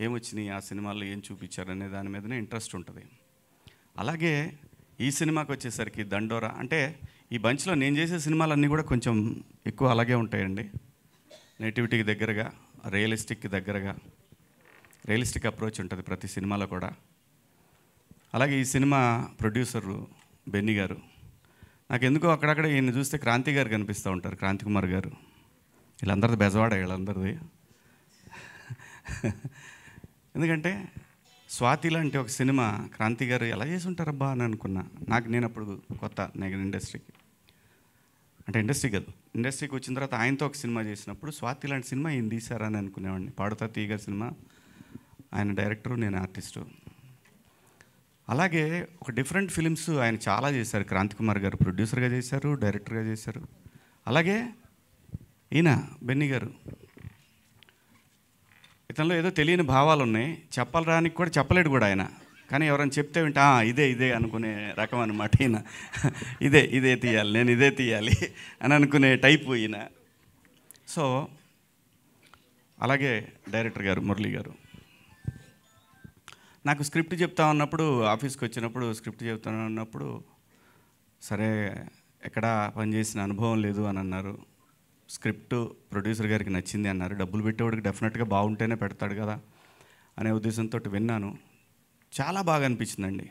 ఏమొచ్చినాయి, ఆ సినిమాల్లో ఏం చూపించారు అనే దాని మీదనే ఇంట్రెస్ట్ ఉంటుంది. అలాగే ఈ సినిమాకి వచ్చేసరికి దండోరా అంటే ఈ బంచ్లో నేను చేసే సినిమాలన్నీ కూడా కొంచెం ఎక్కువ అలాగే ఉంటాయండి. నేటివిటీకి దగ్గరగా, రియలిస్టిక్కి దగ్గరగా, రియలిస్టిక్ అప్రోచ్ ఉంటుంది ప్రతి సినిమాలో కూడా. అలాగే ఈ సినిమా ప్రొడ్యూసరు బెన్నీ గారు, నాకు ఎందుకో అక్కడక్కడ ఈయన చూస్తే క్రాంతి గారు కనిపిస్తూ ఉంటారు, క్రాంతి కుమార్ గారు. వీళ్ళందరిది బెజవాడ, వీళ్ళందరిది. ఎందుకంటే స్వాతి లాంటి ఒక సినిమా క్రాంతి గారు ఎలా చేసి ఉంటారబ్బా అని అనుకున్నా. నేను అప్పుడు కొత్త ఇండస్ట్రీకి, అంటే ఇండస్ట్రీ కాదు, ఇండస్ట్రీకి వచ్చిన తర్వాత ఆయనతో ఒక సినిమా చేసినప్పుడు స్వాతి లాంటి సినిమా ఈయన తీశారని అనుకునేవాడిని. పాడుతా తీగ సినిమా, ఆయన డైరెక్టరు, నేను ఆర్టిస్టు. అలాగే ఒక డిఫరెంట్ ఫిలిమ్స్ ఆయన చాలా చేశారు. క్రాంతి కుమార్ గారు ప్రొడ్యూసర్గా చేశారు, డైరెక్టర్గా చేశారు. అలాగే ఈయన బెన్నీ గారు, ఇతనిలో ఏదో తెలియని భావాలు ఉన్నాయి, చెప్పరానికి కూడా చెప్పలేడు కూడా ఆయన. కానీ ఎవరైనా చెప్తే వింటే ఇదే అనుకునే రకం అనమాట ఈయన. ఇదే తీయాలి, నేను ఇదే తీయాలి అని అనుకునే టైపు ఈయన. సో అలాగే డైరెక్టర్ గారు మురళీ గారు, నాకు స్క్రిప్ట్ చెప్తా ఉన్నప్పుడు, ఆఫీస్కి వచ్చినప్పుడు స్క్రిప్ట్ చెప్తా ఉన్నప్పుడు, సరే ఎక్కడా పనిచేసిన అనుభవం లేదు అని అన్నారు. స్క్రిప్ట్ ప్రొడ్యూసర్ గారికి నచ్చింది అన్నారు. డబ్బులు పెట్టేవాడికి డెఫినెట్గా బాగుంటేనే పెడతాడు కదా అనే ఉద్దేశంతో విన్నాను. చాలా బాగా అనిపించిందండి,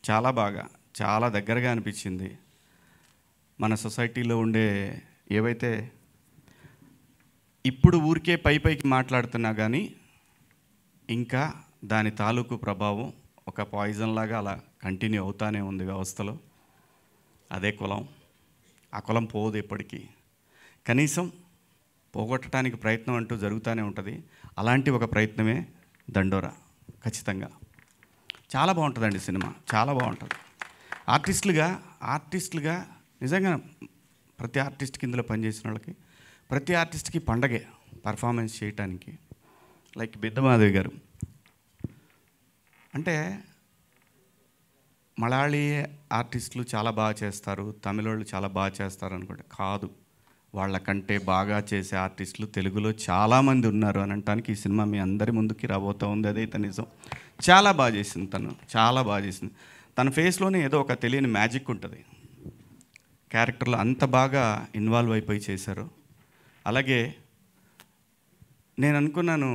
చాలా బాగా, చాలా దగ్గరగా అనిపించింది. మన సొసైటీలో ఉండే ఏవైతే ఇప్పుడు ఊరికే పైకి మాట్లాడుతున్నా కానీ ఇంకా దాని తాలూకు ప్రభావం ఒక పాయిజన్ లాగా అలా కంటిన్యూ అవుతానే ఉంది వ్యవస్థలో. అదే కులం, ఆ కులం పోదు ఎప్పటికీ, కనీసం పోగొట్టడానికి ప్రయత్నం అంటూ జరుగుతూనే ఉంటుంది. అలాంటి ఒక ప్రయత్నమే దండోరా. ఖచ్చితంగా చాలా బాగుంటుందండి సినిమా, చాలా బాగుంటుంది. ఆర్టిస్టులుగా నిజంగా ప్రతి ఆర్టిస్ట్కి, ఇందులో పనిచేసిన వాళ్ళకి ప్రతి ఆర్టిస్ట్కి పండగే పర్ఫార్మెన్స్ చేయటానికి. లైక్ బిద్దమాధవి గారు అంటే మలయాళీ ఆర్టిస్టులు చాలా బాగా చేస్తారు, తమిళ వాళ్ళు చాలా బాగా చేస్తారు అనుకుంటే కాదు, వాళ్ళకంటే బాగా చేసే ఆర్టిస్టులు తెలుగులో చాలామంది ఉన్నారు అని అనటానికి ఈ సినిమా మీ అందరి ముందుకి రాబోతూ ఉంది. అదైతే నిజం. చాలా బాగా చేసింది తను, చాలా బాగా చేసింది. తన ఫేస్లోనే ఏదో ఒక తెలియని మ్యాజిక్ ఉంటుంది. క్యారెక్టర్లో అంత బాగా ఇన్వాల్వ్ అయిపోయి చేశారు. అలాగే నేను అనుకున్నాను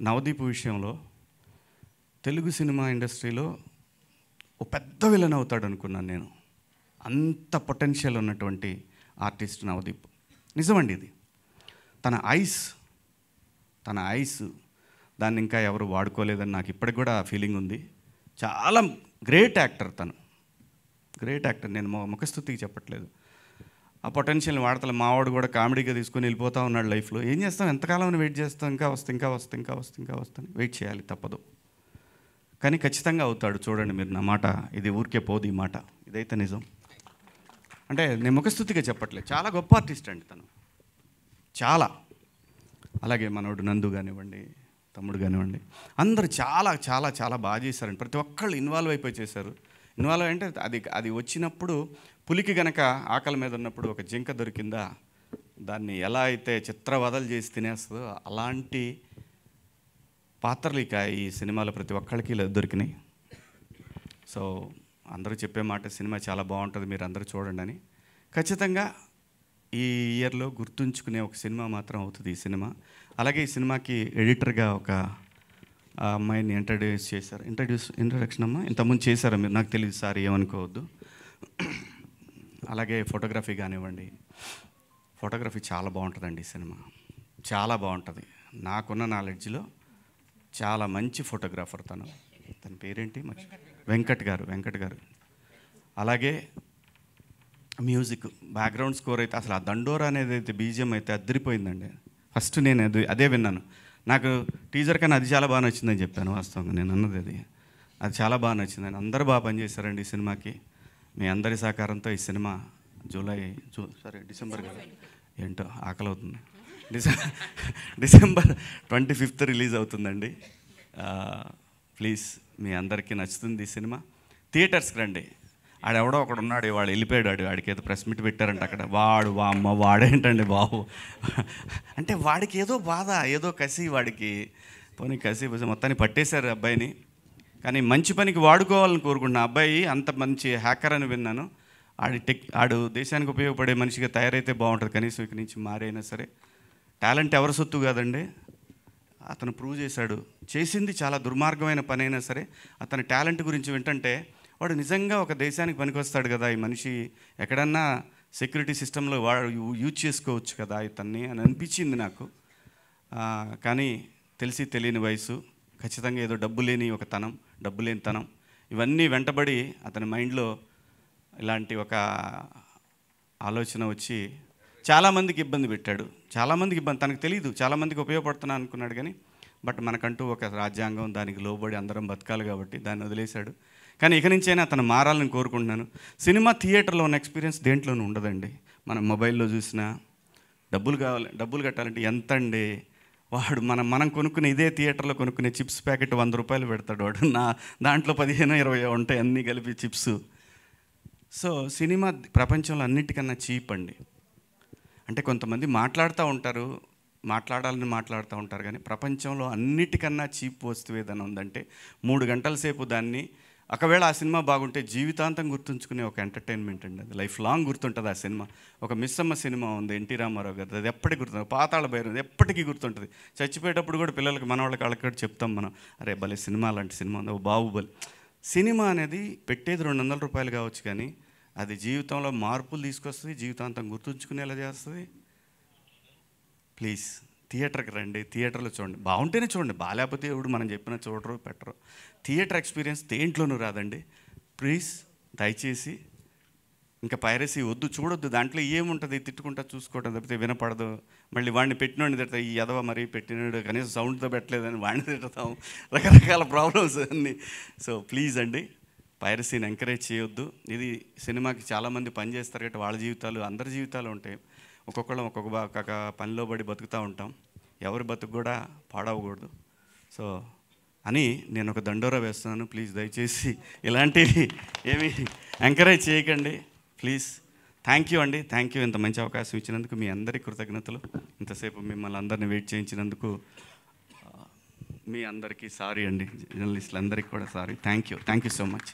నవదీప్ విషయంలో, తెలుగు సినిమా ఇండస్ట్రీలో ఓ పెద్ద విలన్ అవుతాడు అనుకున్నాను నేను. అంత పొటెన్షియల్ ఉన్నటువంటి ఆర్టిస్ట్ నవదీప్. నిజమండి ఇది. తన ఐస్ దాన్ని ఇంకా ఎవరు వాడుకోలేదని నాకు ఇప్పటికి కూడా ఫీలింగ్ ఉంది. చాలా గ్రేట్ యాక్టర్ తను, గ్రేట్ యాక్టర్. నేను ముఖస్తుతికి చెప్పట్లేదు. ఆ పొటెన్షియల్ని వాడతలే. మావాడు కూడా కామెడీగా తీసుకొని వెళ్ళిపోతూ ఉన్నాడు లైఫ్లో. ఏం చేస్తాం, ఎంతకాలం వెయిట్ చేస్తాం, ఇంకా వస్తాను, వెయిట్ చేయాలి, తప్పదు. కానీ ఖచ్చితంగా అవుతాడు. చూడండి మీరు నా మాట, ఇది ఊరికే పోదు ఈ మాట, ఇదైతే నిజం. అంటే నేను ముఖస్తుతిగా చెప్పట్లేదు, చాలా గొప్ప ఆర్టిస్ట్ అండి తను, చాలా. అలాగే మనోడు నందు కానివ్వండి, తమ్ముడు కానివ్వండి, అందరూ చాలా చాలా చాలా బాగా చేశారండి. ప్రతి ఒక్కళ్ళు ఇన్వాల్వ్ అయిపోయి చేశారు. ఇన్వాల్వ్ అంటే అది వచ్చినప్పుడు, పులికి గనక ఆకలి మీద ఉన్నప్పుడు ఒక జింక దొరికిందా, దాన్ని ఎలా అయితే చిత్రవదలు చేసి తినేస్తుందో అలాంటి పాత్రలు ఇక ఈ సినిమాలో ప్రతి ఒక్కళ్ళకి దొరికినాయి. సో అందరూ చెప్పే మాట, సినిమా చాలా బాగుంటుంది, మీరు అందరూ చూడండి అని. ఖచ్చితంగా ఈ ఇయర్లో గుర్తుంచుకునే ఒక సినిమా మాత్రం అవుతుంది ఈ సినిమా. అలాగే ఈ సినిమాకి ఎడిటర్గా ఒక అమ్మాయిని ఇంట్రడక్షన్ అమ్మా ఇంతకుముందు చేశారా మీరు, నాకు తెలియదు సార్, ఏమనుకోవద్దు. అలాగే ఫోటోగ్రఫీ కానివ్వండి, ఫోటోగ్రఫీ చాలా బాగుంటుందండి ఈ సినిమా, చాలా బాగుంటుంది. నాకున్న నాలెడ్జ్లో చాలా మంచి ఫోటోగ్రాఫర్ తన పేరేంటి, వెంకట్ గారు. అలాగే మ్యూజిక్, బ్యాక్గ్రౌండ్ స్కోర్ అయితే అసలు ఆ దండోరా అనేది అయితే బీజిఎం అయితే అద్దరిపోయిందండి. ఫస్ట్ నేను అదే విన్నాను. నాకు టీజర్ కన్నా అది చాలా బాగా నచ్చిందని చెప్పాను. వాస్తవంగా నేను అన్నది అది చాలా బాగా నచ్చిందని. అందరూ బాగా పనిచేశారండి ఈ సినిమాకి. మీ అందరి సహకారంతో ఈ సినిమా డిసెంబర్ కదా, ఏంటో ఆకలి అవుతుంది, డిసెంబర్ 25th రిలీజ్ అవుతుందండి. ప్లీజ్ మీ అందరికీ నచ్చుతుంది ఈ సినిమా. థియేటర్స్కి రండి. ఆడెవడో ఒకడు ఉన్నాడు, వాడు వెళ్ళిపోయాడు, వాడికి ఏదో ప్రెస్ మీట్ పెట్టారంట అక్కడ. వాడేంటండి బాబు అంటే వాడికి ఏదో బాధ, ఏదో కసి వాడికి. పోనీ కసిపు మొత్తాన్ని పట్టేశారు అబ్బాయిని. కానీ మంచి పనికి వాడుకోవాలని కోరుకుంటున్నా. అబ్బాయి అంత మంచి హ్యాకర్ అని విన్నాను. ఆడు దేశానికి ఉపయోగపడే మనిషిగా తయారైతే బాగుంటుంది. కనీసం ఇక్కడి నుంచి మారైనా సరే. టాలెంట్ ఎవరి సొత్తు కాదండి. అతను ప్రూవ్ చేశాడు. చేసింది చాలా దుర్మార్గమైన పని అయినా సరే అతని టాలెంట్ గురించి వింటుంటే వాడు నిజంగా ఒక దేశానికి పనికొస్తాడు కదా, ఈ మనిషి ఎక్కడన్నా సెక్యూరిటీ సిస్టంలో వాడు యూజ్ చేసుకోవచ్చు కదా ఇతన్ని అని అనిపించింది నాకు. కానీ తెలిసి తెలియని వయసు, ఖచ్చితంగా ఏదో డబ్బు లేని తనం ఇవన్నీ వెంటబడి అతని మైండ్లో ఇలాంటి ఒక ఆలోచన వచ్చి చాలామందికి ఇబ్బంది పెట్టాడు. చాలామందికి ఇబ్బంది, తనకు తెలియదు, చాలామందికి ఉపయోగపడుతున్నా అనుకున్నాడు. కానీ బట్ మనకంటూ ఒక రాజ్యాంగం, దానికి లోబడి అందరం బతకాలి కాబట్టి దాన్ని వదిలేశాడు. కానీ ఇక నుంచైనా అతను మారాలని కోరుకుంటున్నాను. సినిమా థియేటర్లో ఉన్న ఎక్స్పీరియన్స్ దేంట్లోనూ ఉండదండి. మనం మొబైల్లో చూసినా డబ్బులు కట్టాలంటే ఎంత అండి. వాడు మనం కొనుక్కునే ఇదే థియేటర్లో కొనుక్కునే చిప్స్ ప్యాకెట్ 100 రూపాయలు పెడతాడు వాడు. దాంట్లో 15-20 ఉంటాయి అన్నీ కలిపి చిప్స్. సో సినిమా ప్రపంచంలో అన్నిటికన్నా చీప్ అండి. అంటే కొంతమంది మాట్లాడాలని మాట్లాడుతూ ఉంటారు కానీ ప్రపంచంలో అన్నిటికన్నా చీప్ వస్తువు ఏదైనా ఉందంటే 3 గంటల సేపు దాన్ని, ఒకవేళ ఆ సినిమా బాగుంటే జీవితాంతం గుర్తుంచుకునే ఒక ఎంటర్టైన్మెంట్ అండి. అది లైఫ్ లాంగ్ గుర్తుంటుంది ఆ సినిమా. ఒక మిస్సమ్మ సినిమా ఉంది ఎన్టీ రామారావు గారు, అది ఎప్పటికీ గుర్తుంది. పాతాళ భైరవి అది ఎప్పటికీ గుర్తుంటుంది. చచ్చిపోయేటప్పుడు కూడా పిల్లలకి, మనవాళ్ళకి వాళ్ళకి చెప్తాం మనం, అరే భలే సినిమా, అలాంటి సినిమా ఉంది, బాహుబలి. సినిమా అనేది పెట్టేది 200 రూపాయలు కావచ్చు కానీ అది జీవితంలో మార్పులు తీసుకొస్తుంది, జీవితాంతం గుర్తుంచుకునేలా చేస్తుంది. ప్లీజ్ థియేటర్కి రండి, థియేటర్లో చూడండి. బాగుంటేనే చూడండి, బాగాలేకపోతే ఎవడు మనం చెప్పిన చూడరు పెట్టరు. థియేటర్ ఎక్స్పీరియన్స్ దేంట్లోనూ రాదండి. ప్లీజ్ దయచేసి ఇంకా పైరసీ వద్దు, చూడొద్దు. దాంట్లో ఏముంటుంది, తిట్టుకుంటా చూసుకోవడం తప్పితే వినపడదు. మళ్ళీ వాడిని పెట్టినోడిని తిడతాం, ఈ ఎదవ మరి పెట్టినాడు కనీసం సౌండ్తో పెట్టలేదని వాడిని తిడతాం, రకరకాల ప్రాబ్లమ్స్ అన్నీ. సో ప్లీజ్ అండి, పైరసీని ఎంకరేజ్ చేయొద్దు. ఇది సినిమాకి చాలామంది పని చేస్తారు కాబట్టి వాళ్ళ జీవితాలు, అందరి జీవితాలు ఉంటాయి. ఒక్కొక్కళ్ళం ఒక్కొక్క పనిలో పడి బతుకుతూ ఉంటాం. ఎవరి బతుకు కూడా పాడవకూడదు. సో అని నేను ఒక దండోరా వేస్తున్నాను. ప్లీజ్ దయచేసి ఇలాంటివి ఏమి ఎంకరేజ్ చేయకండి ప్లీజ్. థ్యాంక్ యూ అండి, థ్యాంక్ యూ. ఇంత మంచి అవకాశం ఇచ్చినందుకు మీ అందరికీ కృతజ్ఞతలు. ఇంతసేపు మిమ్మల్ని అందరినీ వెయిట్ చేయించినందుకు మీ అందరికీ సారీ అండి, జర్నలిస్టులందరికీ కూడా sorry. Thank you so much.